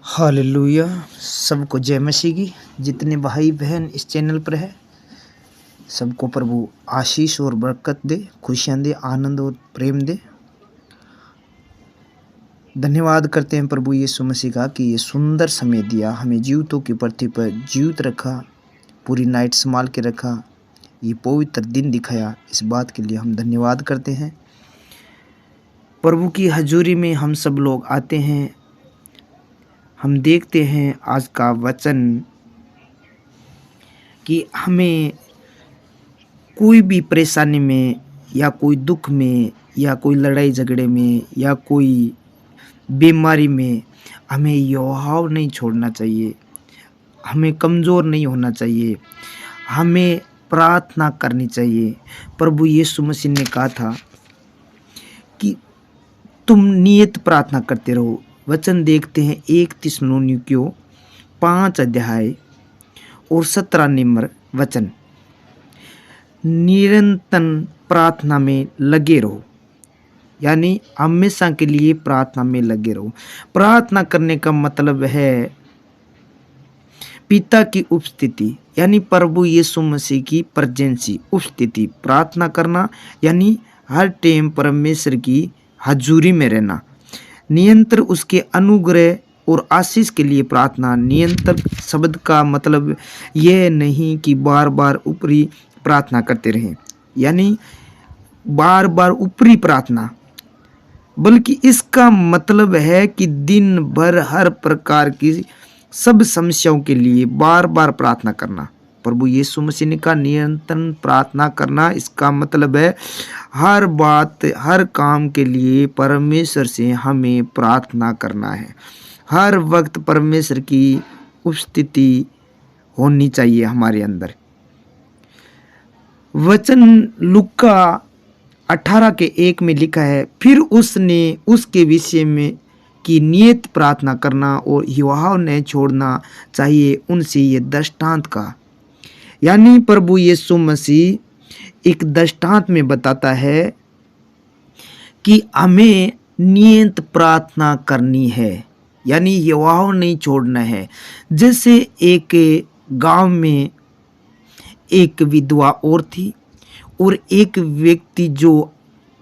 Hallelujah. सबको जय मसीह की। जितने भाई बहन इस चैनल पर है सबको प्रभु आशीष और बरकत दे, खुशियाँ दे, आनंद और प्रेम दे। धन्यवाद करते हैं प्रभु यीशु मसीह का कि ये सुंदर समय दिया, हमें जीवितों की पृथ्वी पर जीवित रखा, पूरी नाइट संभाल के रखा, ये पवित्र दिन दिखाया। इस बात के लिए हम धन्यवाद करते हैं। प्रभु की हजूरी में हम सब लोग आते हैं। हम देखते हैं आज का वचन कि हमें कोई भी परेशानी में या कोई दुख में या कोई लड़ाई झगड़े में या कोई बीमारी में हमें यहोवा नहीं छोड़ना चाहिए, हमें कमज़ोर नहीं होना चाहिए, हमें प्रार्थना करनी चाहिए। प्रभु यीशु मसीह ने कहा था कि तुम नियत प्रार्थना करते रहो। वचन देखते हैं 1 थिस्सलुनीकियों 5 अध्याय और 17 नंबर वचन। निरंतर प्रार्थना में लगे रहो, यानी हमेशा के लिए प्रार्थना में लगे रहो। प्रार्थना करने का मतलब है पिता की उपस्थिति, यानी प्रभु यीशु मसीह की प्रेजेंसी, उपस्थिति। प्रार्थना करना यानी हर टाइम परमेश्वर की हजूरी में रहना। निरंतर उसके अनुग्रह और आशीष के लिए प्रार्थना। निरंतर शब्द का मतलब यह नहीं कि बार बार ऊपरी प्रार्थना करते रहें, यानी बार बार ऊपरी प्रार्थना, बल्कि इसका मतलब है कि दिन भर हर प्रकार की सब समस्याओं के लिए बार बार प्रार्थना करना। प्रभु यीशु मसीह ने कहा निरंतर प्रार्थना करना, इसका मतलब है हर बात हर काम के लिए परमेश्वर से हमें प्रार्थना करना है। हर वक्त परमेश्वर की उपस्थिति होनी चाहिए हमारे अंदर। वचन लूका 18 के 1 में लिखा है, फिर उसने उसके विषय में कि नियत प्रार्थना करना और यहोवा ने छोड़ना चाहिए उनसे ये दृष्टांत का। यानी प्रभु यीशु मसीह एक दृष्टांत में बताता है कि हमें नियत प्रार्थना करनी है, यानी यहोवा नहीं छोड़ना है। जैसे एक गांव में एक विधवा औरत थी और एक व्यक्ति जो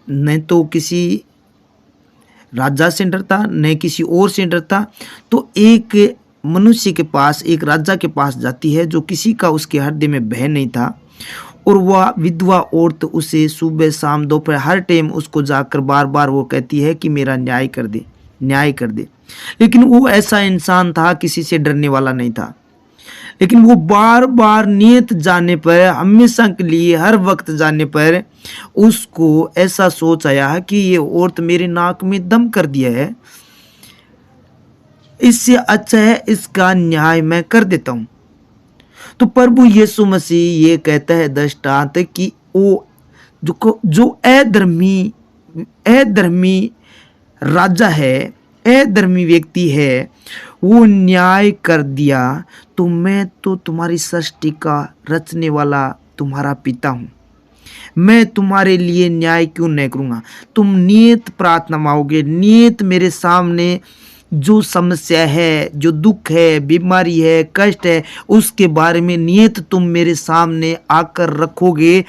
न तो किसी राजा से डरता न किसी और से डरता, तो एक मनुष्य के पास, एक राजा के पास जाती है जो किसी का उसके हृदय में भय नहीं था। और वह विधवा औरत उसे सुबह शाम दोपहर हर टाइम उसको जाकर बार बार वो कहती है कि मेरा न्याय कर दे, न्याय कर दे। लेकिन वो ऐसा इंसान था, किसी से डरने वाला नहीं था। लेकिन वो बार बार नियत जाने पर, हमेशा के लिए हर वक्त जाने पर उसको ऐसा सोच आया कि ये औरत मेरे नाक में दम कर दिया है, इससे अच्छा है इसका न्याय मैं कर देता हूं। तो प्रभु यीशु मसीह ये कहता है दृष्टांत कि वो जो अधर्मी राजा है, अधर्मी व्यक्ति है, वो न्याय कर दिया, तो मैं तो तुम्हारी सृष्टि का रचने वाला तुम्हारा पिता हूँ, मैं तुम्हारे लिए न्याय क्यों नहीं करूँगा। तुम नियत प्रार्थना मांगोगे, नियत मेरे सामने जो समस्या है, जो दुख है, बीमारी है, कष्ट है, उसके बारे में नियत तुम मेरे सामने आकर रखोगे,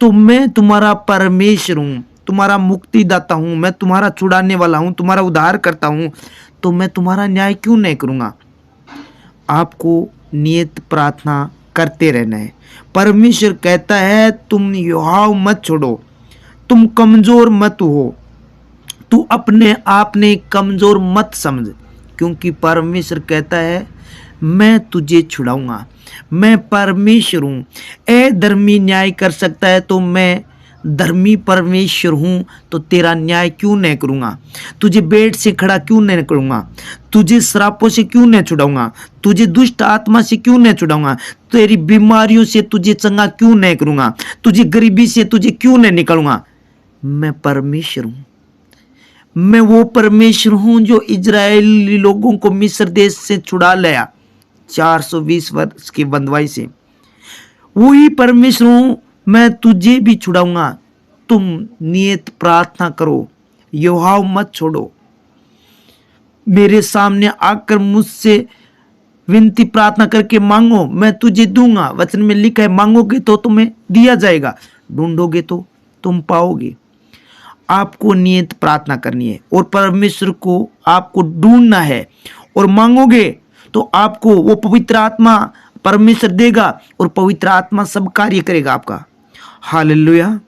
तो मैं तुम्हारा परमेश्वर हूँ, तुम्हारा मुक्तिदाता हूँ, मैं तुम्हारा छुड़ाने वाला हूँ, तुम्हारा उद्धार करता हूँ, तो मैं तुम्हारा न्याय क्यों नहीं करूँगा। आपको नियत प्रार्थना करते रहना है। परमेश्वर कहता है तुम यहोवा मत छोड़ो, तुम कमज़ोर मत हो, तू अपने आप ने कमज़ोर मत समझ, क्योंकि परमेश्वर कहता है मैं तुझे छुड़ाऊंगा, मैं परमेश्वर हूँ। अधर्मी न्याय कर सकता है तो मैं धर्मी परमेश्वर हूँ, तो तेरा न्याय क्यों नहीं करूँगा, तुझे बेड से खड़ा क्यों नहीं करूँगा, तुझे श्रापों से क्यों नहीं छुड़ाऊंगा, तुझे दुष्ट आत्मा से क्यों नहीं छुड़ाऊंगा, तेरी बीमारियों से तुझे चंगा क्यों नहीं करूँगा, तुझे गरीबी से तुझे क्यों नहीं निकालूंगा। मैं परमेश्वर हूँ, मैं वो परमेश्वर हूँ जो इजरायली लोगों को मिस्र देश से छुड़ा लाया 420 वर्ष की बंधुआई से। वही परमेश्वर हूँ, मैं तुझे भी छुड़ाऊंगा। तुम नियत प्रार्थना करो, यहोवा मत छोड़ो। मेरे सामने आकर मुझसे विनती प्रार्थना करके मांगो, मैं तुझे दूंगा। वचन में लिखा है, मांगोगे तो तुम्हें दिया जाएगा, ढूंढोगे तो तुम पाओगे। आपको नियत प्रार्थना करनी है और परमेश्वर को आपको ढूंढना है, और मांगोगे तो आपको वो पवित्र आत्मा परमेश्वर देगा, और पवित्र आत्मा सब कार्य करेगा आपका। हालेलुया।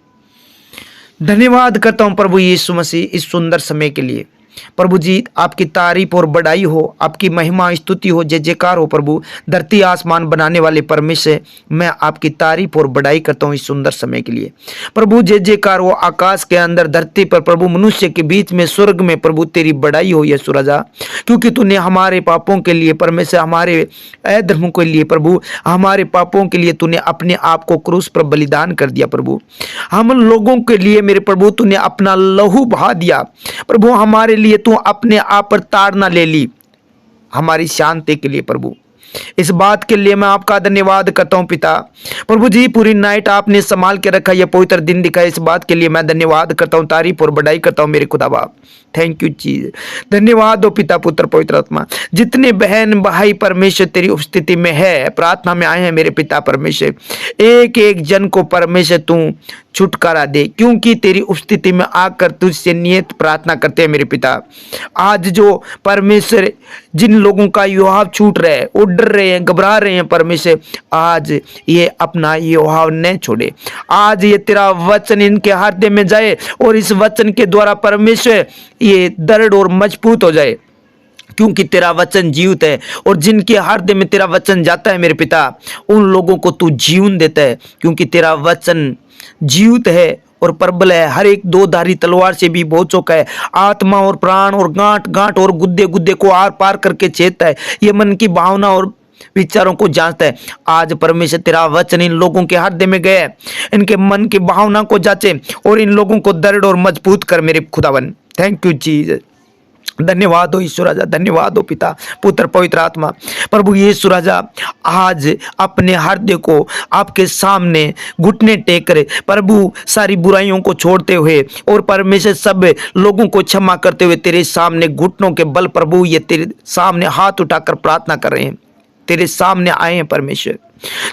धन्यवाद करता हूं प्रभु यीशु मसीह इस सुंदर समय के लिए। प्रभु जी, आपकी तारीफ और बड़ाई हो, आपकी महिमा स्तुति हो, जय जयकार हो। प्रभु, धरती आसमान बनाने वाले परमेश्वर, मैं आपकी तारीफ और बड़ाई करता हूँ इस सुंदर समय के लिए। प्रभु जय जयकार हो। आकाश के अंदर, धरती पर, प्रभु मनुष्य के बीच में, स्वर्ग में, प्रभु तेरी बड़ाई हो यीशु राजा, क्योंकि तूने हमारे पापों के लिए परमेश्वर, हमारे अधर्मों के लिए प्रभु, हमारे पापों के लिए तूने अपने आप को क्रूस पर बलिदान कर दिया। प्रभु, हम लोगों के लिए मेरे प्रभु तूने अपना लहू बहा दिया। प्रभु, हमारे लिए तू अपने आप पर ताड़ना ले ली, हमारी शांति के लिए। प्रभु, इस बात के लिए मैं आपका धन्यवाद करता हूं पिता। प्रभु जी, पूरी नाइट आपने संभाल के रखा, यह पवित्र दिन दिखाया, इस बात के लिए मैं धन्यवाद करता हूं, तारीफ और बड़ाई करता हूं मेरे खुदा बाप। थैंक यू जी, धन्यवाद हो पिता, पुत्र, पवित्र आत्मा। जितने बहन भाई परमेश्वर तेरी उपस्थिति में है, प्रार्थना में आए हैं मेरे पिता परमेश्वर, एक एक जन को परमेश्वर तू छुटकारा दे, क्योंकि तेरी उपस्थिति में आकर तुझसे नियत प्रार्थना करते हैं मेरे पिता। आज जो परमेश्वर जिन लोगों का युहाव छूट रहा है, वो डर रहे हैं, घबरा रहे हैं परमेश्वर, आज ये अपना युहाव न छोड़े। आज ये तेरा वचन इनके हृदय में जाए, और इस वचन के द्वारा परमेश्वर ये दृढ़ और मजबूत हो जाए, क्योंकि तेरा वचन जीवित है, और जिनके हृदय में तेरा वचन जाता है मेरे पिता, उन लोगों को तू जीवन देता है, क्योंकि तेरा वचन जीवित है और प्रबल है, हर एक दो धारी तलवार से भी बहुत चौका है, आत्मा और प्राण और गांठ गांठ और गुद्दे गुद्दे को आर पार करके छेदता है, ये मन की भावना और विचारों को जांचता है। आज परमेश्वर तेरा वचन इन लोगों के हृदय में गया, इनके मन की भावना को जांचे और इन लोगों को दृढ़ और मजबूत कर मेरे खुदावन। Thank you Jesus. धन्यवाद हो ईश्वर राजा, धन्यवाद हो पिता, पुत्र, पवित्र आत्मा। प्रभु यीशु राजा, आज अपने हृदय को आपके सामने घुटने टेक कर प्रभु सारी बुराइयों को छोड़ते हुए और परमेश्वर सब लोगों को क्षमा करते हुए तेरे सामने घुटनों के बल प्रभु ये तेरे सामने हाथ उठाकर प्रार्थना कर रहे हैं, तेरे सामने आए हैं परमेश्वर।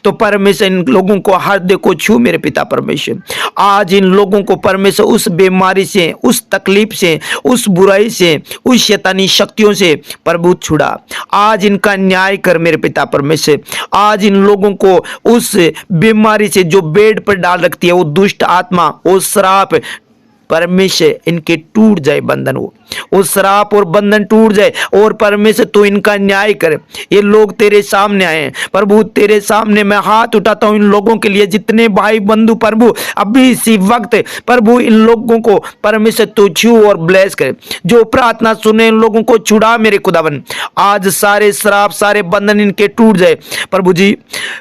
तो परमेश्वर इन लोगों को हृदय को छू मेरे पिता परमेश्वर। आज इन लोगों को परमेश्वर उस बीमारी से, उस तकलीफ से, उस बुराई से, उस शैतानी शक्तियों से प्रभु छुड़ा। आज इनका न्याय कर मेरे पिता परमेश्वर। आज इन लोगों को उस बीमारी से जो बेड पर डाल रखती है, वो दुष्ट आत्मा, वो श्राप परमेश्वर इनके टूट जाए, बंधन वो श्राप और बंधन टूट जाए, और परमेश्वर तू इनका न्याय कर। ये लोग तेरे सामने आए हैं प्रभु, तेरे सामने मैं हाथ उठाता हूं इन लोगों के लिए, जितने भाई बंधु प्रभु अभी इसी वक्त प्रभु इन लोगों को परमेश्वर तू छू और ब्लेस कर। जो प्रार्थना सुने इन लोगों को छुड़ा मेरे खुदावन। आज सारे श्राप, सारे बंधन इनके टूट जाए प्रभु जी।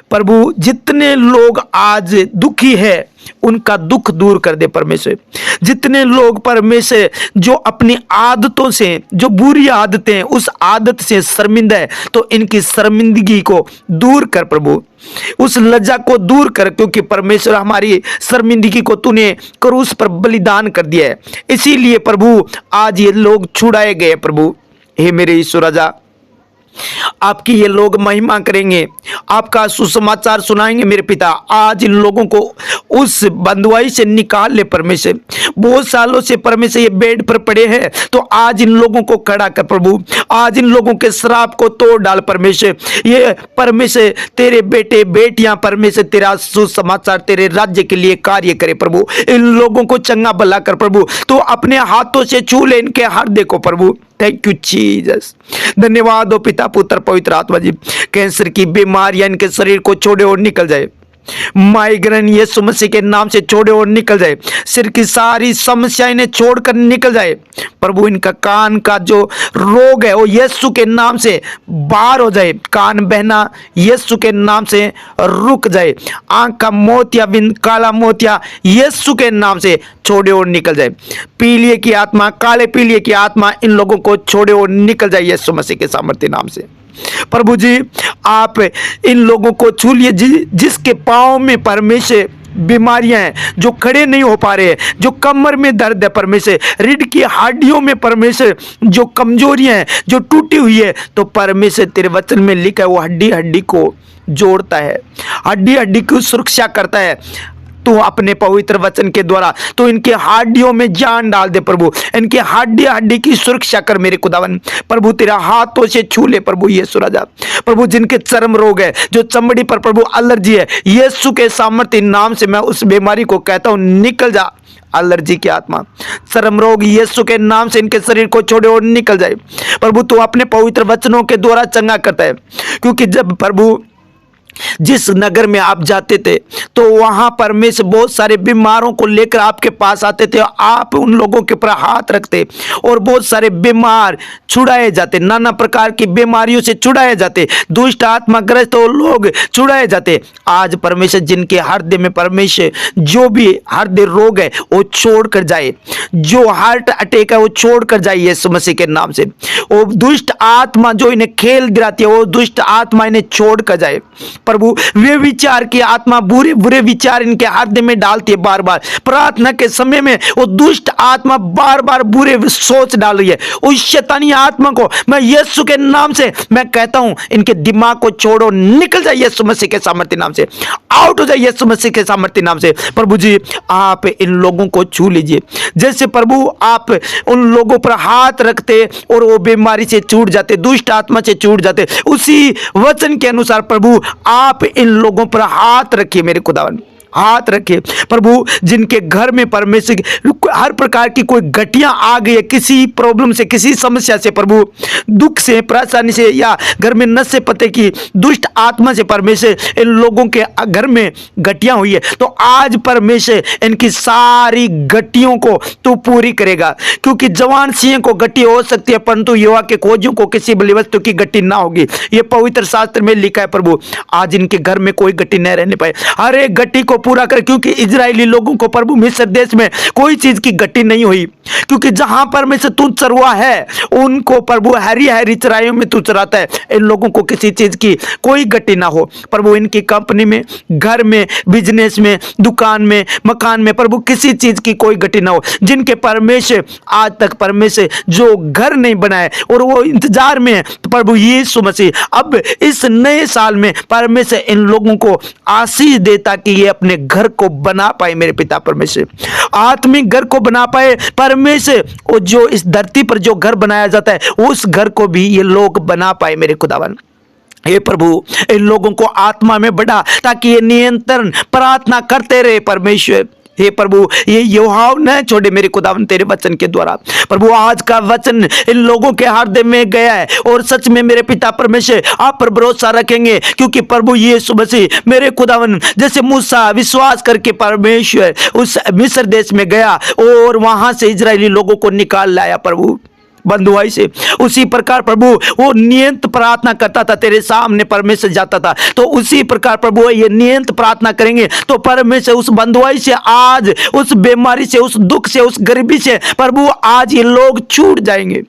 प्रभु जितने लोग आज दुखी है उनका दुख दूर कर दे परमेश्वर। जितने लोग परमेश्वर जो अपनी आदतों से, जो बुरी आदतें हैं, उस आदत से शर्मिंदा है, तो इनकी शर्मिंदगी को दूर कर प्रभु, उस लज्जा को दूर कर, क्योंकि परमेश्वर हमारी शर्मिंदगी को तूने क्रूस पर बलिदान कर दिया है। इसीलिए प्रभु आज ये लोग छुड़ाए गए प्रभु। हे मेरे ईश्वर राजा, आपकी ये लोग महिमा करेंगे, आपका सुसमाचार सुनाएंगे मेरे पिता। आज इन लोगों को उस बंधुआई से निकाल ले परमेश्वर। बहुत सालों से परमेश्वर ये बेड पर पड़े हैं, तो आज इन लोगों को खड़ा कर प्रभु। आज इन लोगों के श्राप को तोड़ डाल परमेश्वर। ये परमेश्वर तेरे बेटे बेटियां परमेश्वर तेरा सुसमाचार, तेरे राज्य के लिए कार्य करे प्रभु। इन लोगों को चंगा भला कर प्रभु, तो अपने हाथों से छू ले इनके हृदय को प्रभु। Thank you Jesus. धन्यवाद हो पिता, पुत्र, पवित्र आत्मा जी। कैंसर की बीमारियां इनके शरीर को छोड़े और निकल जाए। माइग्रेन यीशु मसीह के नाम से छोड़े और निकल जाए। सिर की सारी समस्याएं इन्हें छोड़कर निकल जाए प्रभु। इनका कान का जो रोग है वो यीशु के नाम से बाहर हो जाए। कान बहना यीशु के नाम से रुक जाए। आंख का मोतिया, बिन काला मोतिया यीशु के नाम से छोड़े और निकल जाए। पीलिए की आत्मा, काले पीलिए की आत्मा इन लोगों को छोड़े और निकल जाए यीशु मसीह के सामर्थ्य नाम से। प्रभु जी आप इन लोगों को छू लिए जिसके पाँव में परमेश्वर बीमारियां हैं, जो खड़े नहीं हो पा रहे हैं, जो कमर में दर्द है परमेश्वर, रीढ़ की हड्डियों में परमेश्वर जो कमजोरियां हैं, जो टूटी हुई है, तो परमेश्वर तेरे वचन में लिखा है वो हड्डी हड्डी को जोड़ता है, हड्डी हड्डी की सुरक्षा करता है। तू अपने पवित्र वचन के द्वारा तो इनके हड्डियों में जान डाल दे प्रभु, इनके हड्डी हड्डी की सुरक्षा कर मेरे खुदावन। प्रभु तेरा हाथों से छू ले प्रभु यीशु राजा। प्रभु जिनके चर्म रोग है, जो चमड़ी पर प्रभु एलर्जी है, यीशु के सामर्थ्य नाम से मैं उस बीमारी को कहता हूं निकल जा। एलर्जी की आत्मा, चर्म रोग यीशु के नाम से इनके शरीर को छोड़े और निकल जाए। प्रभु तू अपने पवित्र वचनों के द्वारा चंगा करता है, क्योंकि जब प्रभु जिस नगर में आप जाते थे तो वहां परमेश्वर बहुत सारे बीमारों को लेकर आपके पास आते थे, आप उन लोगों के ऊपर हाथ रखते और बहुत सारे बीमार छुड़ाए जाते, नाना प्रकार की बीमारियों से छुड़ाए जाते, दुष्ट आत्मा ग्रस्त लोग छुड़ाए जाते। आज परमेश्वर जिनके हृदय में परमेश्वर जो भी हृदय रोग है वो छोड़ कर जाए, जो हार्ट अटैक है वो छोड़ कर जाए यीशु मसीह के नाम से। वो दुष्ट आत्मा जो इन्हें खेल दिलाती है वो दुष्ट आत्मा इन्हें छोड़ कर जाए। प्रभु वे विचार की आत्मा बुरे बुरे विचार इनके हृदय में डालती है, बार बार प्रार्थना के समय में वो दुष्ट आत्मा बार बार बुरे सोच डाल रही है। उस शैतानी आत्मा को मैं यीशु के नाम से मैं कहता हूं इनके दिमाग को छोड़ो, निकल जाए यीशु मसीह के सामर्थ्य नाम से, आउट हो जाए यीशु मसीह के सामर्थ्य नाम से। प्रभु जी आप इन लोगों को छू लीजिए, जैसे प्रभु आप उन लोगों पर हाथ रखते और वो बीमारी से छूट जाते, दुष्ट आत्मा से छूट जाते, उसी वचन के अनुसार प्रभु आप इन लोगों पर हाथ रखिए मेरे खुदावन, हाथ रखे प्रभु। जिनके घर में परमेश्वर हर प्रकार की कोई घटियां आ गई है, किसी प्रॉब्लम से, किसी समस्या से, प्रभु दुख से, परेशानी से, या घर में नशे पते की दुष्ट आत्मा से परमेश्वर इन लोगों के घर में घटियां हुई है, तो आज परमेश्वर इनकी सारी घटियों को तू पूरी करेगा। क्योंकि जवान सिंह को घटी हो सकती है परंतु युवा के खोजों को किसी बली वस्तु की घटी ना होगी, ये पवित्र शास्त्र में लिखा है। प्रभु आज इनके घर में कोई घटी न रहने पाए, हर एक घटी को पूरा कर, क्योंकि इजरायली लोगों को प्रभु मिस्र देश में कोई चीज की घटी नहीं हुई, क्योंकि जहां पर में से तू चरवा है उनको प्रभु हरी हरी चराइयों में तू चराता है। इन लोगों को किसी चीज की कोई घटी ना हो प्रभु, इनकी कंपनी में, घर में, बिजनेस में, दुकान में, मकान में प्रभु किसी चीज की कोई घटी ना हो। जिनके परमेश्वर आज तक परमेश्वर जो घर नहीं बनाए और वो इंतजार में है, तो प्रभु यीशु मसीह अब इस नए साल में परमेश्वर इन लोगों को आशीष दे ताकि ये अपने घर को बना पाए मेरे पिता परमेश्वर, आत्मिक घर को बना पाए परमेश्वर। और जो इस धरती पर जो घर बनाया जाता है उस घर को भी ये लोग बना पाए मेरे खुदावन। हे प्रभु इन लोगों को आत्मा में बढ़ा ताकि ये निरंतर प्रार्थना करते रहे परमेश्वर। हे प्रभु ये युवाओं न छोड़े मेरे खुदावन तेरे वचन के द्वारा। प्रभु आज का वचन इन लोगों के हृदय में गया है और सच में मेरे पिता परमेश्वर आप पर भरोसा रखेंगे, क्योंकि प्रभु यीशु मसीह मेरे खुदावन जैसे मूसा विश्वास करके परमेश्वर उस मिस्र देश में गया और वहां से इजरायली लोगों को निकाल लाया प्रभु बंधुआई से, उसी प्रकार प्रभु वो नियंत प्रार्थना करता था, तेरे सामने परमेश्वर जाता था, तो उसी प्रकार प्रभु ये नियंत प्रार्थना करेंगे तो परमेश्वर उस बंधुआई से, आज उस बीमारी से, उस दुख से, उस गरीबी से प्रभु आज ये लोग छूट जाएंगे,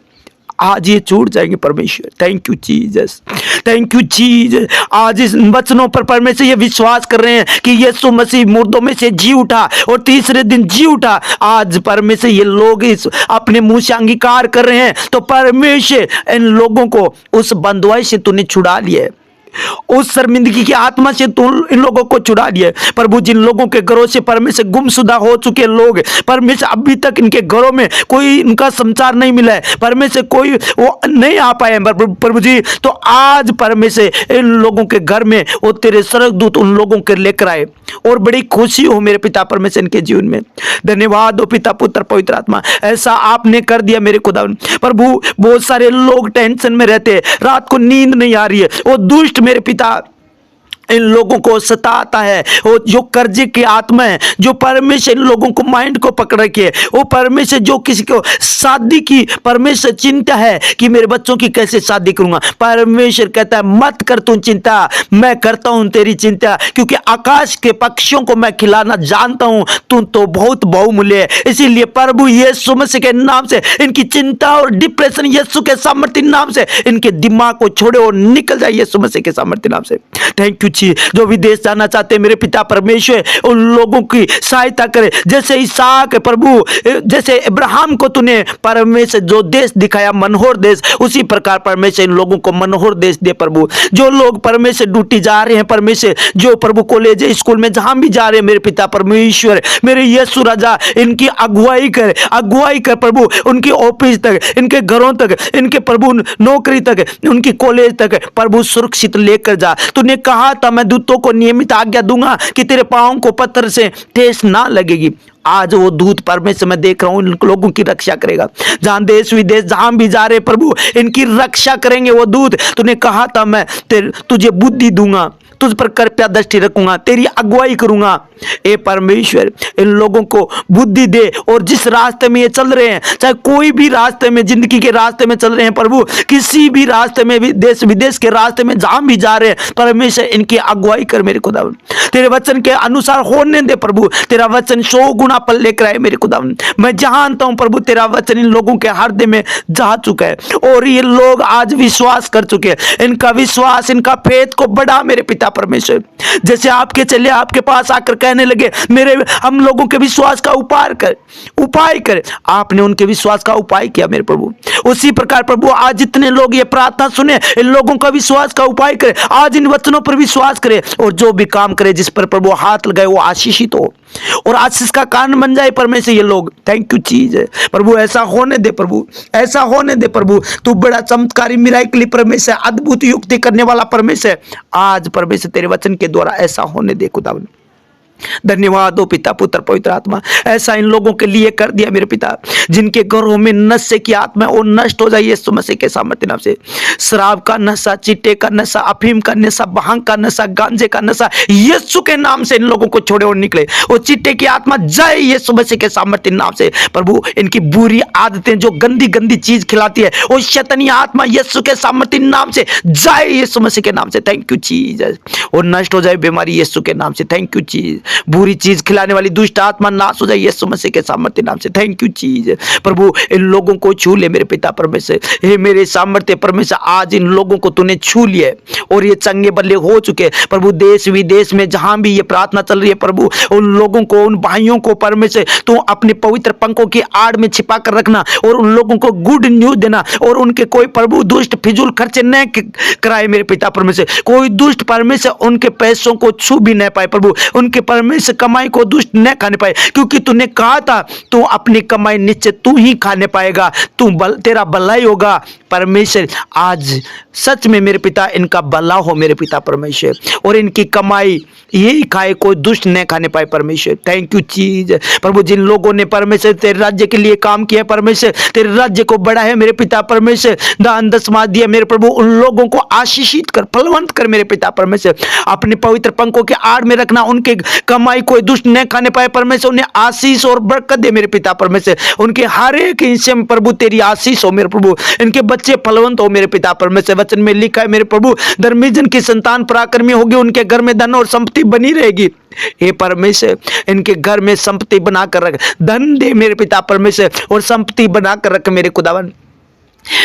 आज ये छूट जाएंगे परमेश्वर। Thank you Jesus, thank you Jesus. आज इस वचनों पर परमेश्वर ये विश्वास कर रहे हैं कि यीशु मसीह मुर्दों में से जी उठा और तीसरे दिन जी उठा। आज परमेश्वर ये लोग इस अपने मुंह से अंगीकार कर रहे हैं, तो परमेश्वर इन लोगों को उस बंधुआई से तूने छुड़ा लिया है, उस शर्मिंदगी की आत्मा से तू इन लोगों को छुड़ा दिया प्रभु। जिन लोगों के घरों से परमेश्वर गुमशुदा हो चुके लोग, परमेश्वर अभी तक इनके घरों में कोई इनका समाचार नहीं मिला है, परमेश्वर कोई वो नहीं आ पाए प्रभु जी, तो आज परमेश्वर इन लोगों के घर में वो तेरे स्वर्गदूत उन लोगों के लेकर आए और बड़ी खुशी हो मेरे पिता परमेश्वर इनके जीवन में। धन्यवाद हो पिता पुत्र पवित्र आत्मा, ऐसा आपने कर दिया मेरे खुदा प्रभु। बहुत सारे लोग टेंशन में रहते हैं, रात को नींद नहीं आ रही है, वो दुष्ट मेरे पिता इन लोगों को सताता है, वो जो कर्जे की आत्मा है जो परमेश्वर इन लोगों को माइंड को पकड़ रखी है, वो परमेश्वर जो किसी को शादी की परमेश्वर चिंता है कि मेरे बच्चों की कैसे शादी करूंगा, परमेश्वर कहता है मत कर तू चिंता, मैं करता हूं तेरी चिंता, क्योंकि आकाश के पक्षियों को मैं खिलाना जानता हूं, तू तो बहुत बहुमूल्य है। इसीलिए प्रभु यीशु मसीह के नाम से इनकी चिंता और डिप्रेशन यीशु के सामर्थ्य नाम से इनके दिमाग को छोड़े और निकल जाए यीशु मसीह के सामर्थ्य नाम से। थैंक यू चीज जो विदेश जाना चाहते हैं मेरे पिता परमेश्वर, उन लोगों की सहायता करे। जैसे इसहाक प्रभु, जैसे इब्राहिम को तूने परमेश्वर जो देश दिखाया मनोहर देश, उसी प्रकार परमेश्वर इन लोगों को मनोहर देश दे प्रभु। जो लोग परमेश्वर ड्यूटी जा रहे हैं परमेश्वर, जो प्रभु कॉलेज स्कूल में जहां भी जा रहे हैं मेरे पिता परमेश्वर, मेरे यीशु राजा इनकी अगुवाई कर प्रभु, उनकी ऑफिस तक, इनके घरों तक, इनके प्रभु नौकरी तक, उनकी कॉलेज तक प्रभु सुरक्षित लेकर जा। तूने कहा था मैं दूतों को नियमित आज्ञा दूंगा कि तेरे पांवों को पत्थर से ठेस ना लगेगी। आज वो दूत परमेश्वर मैं देख रहा हूं इन लोगों की रक्षा करेगा। जहां देश विदेश जहां भी जा रहे प्रभु, इनकी रक्षा करेंगे वो दूत। तूने कहा था मैं तुझे बुद्धि दूंगा, तुझ पर कृपया दृष्टि रखूंगा, तेरी अगुवाई करूंगा। ए परमेश्वर इन लोगों को बुद्धि दे, और जिस रास्ते में ये चल रहे हैं, चाहे कोई भी रास्ते में, जिंदगी के रास्ते में चल रहे हैं प्रभु, किसी भी रास्ते में भी, देश विदेश के रास्ते में जहां भी जा रहे हैं परमेश्वर इनकी अगुवाई कर मेरे खुदावन। तेरे वचन के अनुसार होने दे प्रभु, तेरा वचन 100 गुना पल लेकर आए मेरे खुदावन। मैं जानता हूं प्रभु तेरा वचन इन लोगों के हृदय में जा चुका है, और ये लोग आज विश्वास कर चुके हैं। इनका विश्वास, इनका फेथ को बढ़ा मेरे पिता परमेश्वर। जैसे आपके चले आपके पास आकर कहने लगे मेरे हम लोगों के विश्वास का उपाय कर, आपने उनके विश्वास का उपाय किया मेरे प्रभु। उसी प्रकार प्रभु आज जितने लोग ये प्रार्थना सुने, इन लोगों का विश्वास का उपाय करे, आज इन वचनों पर विश्वास करे, और जो भी काम करे जिस पर प्रभु हाथ लगाए वो आशीषित हो और आशीष का कारण बन जाए परमेश्वर ये लोग। थैंक यू चीज है प्रभु, ऐसा होने दे प्रभु, ऐसा होने दे प्रभु। तू बड़ा चमत्कारी मिराकली परमेश्वर, अद्भुत युक्ति करने वाला परमेश्वर, आज परमेश्वर तेरे वचन के द्वारा ऐसा होने दे खुदावन। धन्यवाद हो पिता, पुत्र, पवित्र आत्मा, ऐसा इन लोगों के लिए कर दिया मेरे पिता, जिनके घरों में नशे की आत्मा वो नष्ट हो जाए यीशु मसीह के सामर्थ्य नाम से। शराब का नशा, चिट्टे का नशा, अफीम का नशा, भांग का नशा, गांजे का नशा यीशु के नाम से इन लोगों को छोड़े और निकले। वो चिट्टे की आत्मा जाए यीशु मसीह के सामर्थ्य नाम से प्रभु। इनकी बुरी आदतें जो गंदी गंदी चीज खिलाती है, वो शैतानी आत्मा यीशु के सामर्थ्य नाम से जाए यीशु मसीह के नाम से। थैंक यू चीज, और नष्ट हो जाए बीमारी यीशु के नाम से। थैंक यू चीज, बुरी चीज खिलाने वाली दुष्ट आत्मा नाश हो जाए यीशु मसीह के सामर्थ्य नाम से। थैंक यू चीज प्रभु, इन लोगों को छू ले मेरे पिता परमेश्वर। हे मेरे सामर्थ्य परमेश्वर, आज इन लोगों को तूने छू लिया और ये चंगे बल्ले हो चुके प्रभु। देश विदेश में जहां भी ये प्रार्थना चल रही है प्रभु, उन लोगों को, उन भाइयों को परमेश्वर तू अपने पवित्र पंखों की आड़ में छिपा कर रखना, और उन लोगों को गुड न्यूज देना, और उनके कोई प्रभु दुष्ट फिजूल खर्चे न कराए मेरे पिता परमेश्वर। कोई दुष्ट परमेश्वर उनके पैसों को छू भी न पाए प्रभु, उनके परमेश्वर कमाई को दुष्ट न खाने पाए, क्योंकि तूने कहा था तू अपनी कमाई निश्चय तू ही खाने पाएगा, तेरा भलाई होगा परमेश्वर। आज सच में मेरे पिता इनका भला हो मेरे पिता परमेश्वर, और इनकी कमाई यही खाए, कोई दुष्ट न खाने पाए परमेश्वर। थैंक यू चीज प्रभु, जिन लोगों ने परमेश्वर तेरे राज्य के लिए काम किया परमेश्वर, तेरे राज्य को बढ़ा है मेरे पिता परमेश्वर, दान दशमां दिया मेरे प्रभु, उन लोगों को आशीषित कर, फलवंत कर मेरे पिता परमेश्वर। अपने पवित्र पंखों के आड़ में रखना, उनके कमाई कोई दुष्ट न खाने पाए परमेश्वर। उन्हें आशीष और बरकत दे मेरे पिता परमेश्वर, उनके हर एक हिस्से में प्रभु तेरी आशीष हो मेरे प्रभु। इनके बच्चे फलवंत हो मेरे पिता परमेश्वर। वचन में लिखा है मेरे प्रभु, धर्मी जन की संतान पराक्रमी होगी, उनके घर में धन और संपत्ति बनी रहेगी। हे परमेश्वर, इनके घर में संपत्ति बनाकर रख, धन दे मेरे पिता परमेश्वर, और संपत्ति बनाकर रख मेरे खुदावन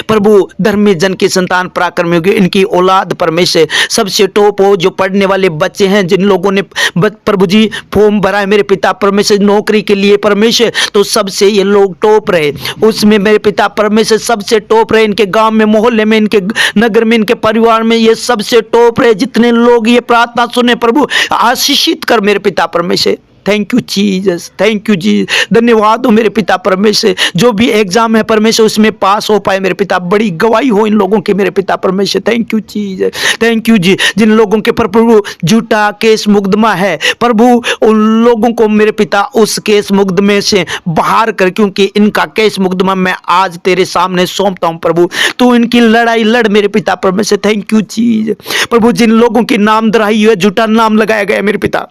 प्रभु। धर्मी जन की संतान पराक्रमी होगी, इनकी औलाद परमेश्वर सबसे टॉप हो। जो पढ़ने वाले बच्चे हैं, जिन लोगों ने प्रभु जी फॉर्म भरा है मेरे पिता परमेश्वर नौकरी के लिए परमेश्वर, तो सबसे ये लोग टॉप रहे, उसमें मेरे पिता परमेश्वर सबसे टॉप रहे। इनके गांव में, मोहल्ले में, इनके नगर में, इनके परिवार में ये सबसे टॉप रहे। जितने लोग ये प्रार्थना सुने प्रभु, आशीषित कर मेरे पिता परमेश्वर। Thank you Jesus, thank you ji, धन्यवाद हो मेरे पिता परमेश्वर। जो भी एग्जाम है परमेश्वर उसमें पास हो पाए मेरे पिता, बड़ी गवाही हो इन लोगों की मेरे पिता परमेश्वर। Thank you Jesus, thank you ji. जिन लोगों के पर प्रभु झूठा केस मुकदमा है प्रभु, उन लोगों को मेरे पिता उस केस मुकदमे से बाहर कर, क्योंकि इनका केस मुकदमा मैं आज तेरे सामने सौंपता हूं प्रभु। तू इनकी लड़ाई लड़ मेरे पिता परमेश्वर। थैंक यू जीसस प्रभु। जिन लोगों की नाम दराई हुई है, झूठा नाम लगाया गया मेरे पिता,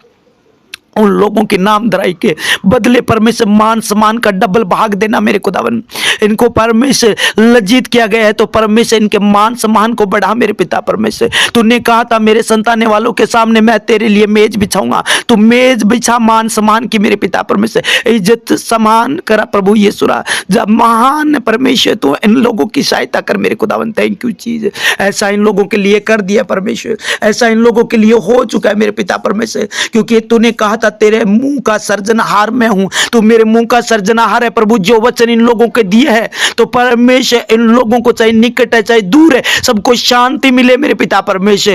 उन लोगों की नाम धराई के बदले परमेश्वर मान सम्मान का डबल भाग देना मेरे खुदावन। इनको परमेश्वर लज्जित किया गया है तो परमेश्वर इनके मान सम्मान को बढ़ा मेरे पिता परमेश्वर। तूने कहा था मेरे संताने वालों के सामने मैं तेरे लिए मेज बिछाऊंगा, तो मेज बिछा मान सम्मान की मेरे पिता परमेश्वर। इज्जत सम्मान करा प्रभु यीशुरा, जब महान परमेश्वर तो इन लोगों की सहायता कर मेरे खुदावन। थैंक यू चीज, ऐसा इन लोगों के लिए कर दिया परमेश्वर, ऐसा इन लोगों के लिए हो चुका है मेरे पिता परमेश्वर, क्योंकि तूने कहा था तेरे मुंह का सर्जनहार मैं हूं। तू मेरे मुंह का सर्जनहार है प्रभु। जो वचन इन लोगों के दिए है तो परमेश्वर इन लोगों को चाहे निकट है चाहे दूर है सबको शांति मिले मेरे पिता परमेश्वर।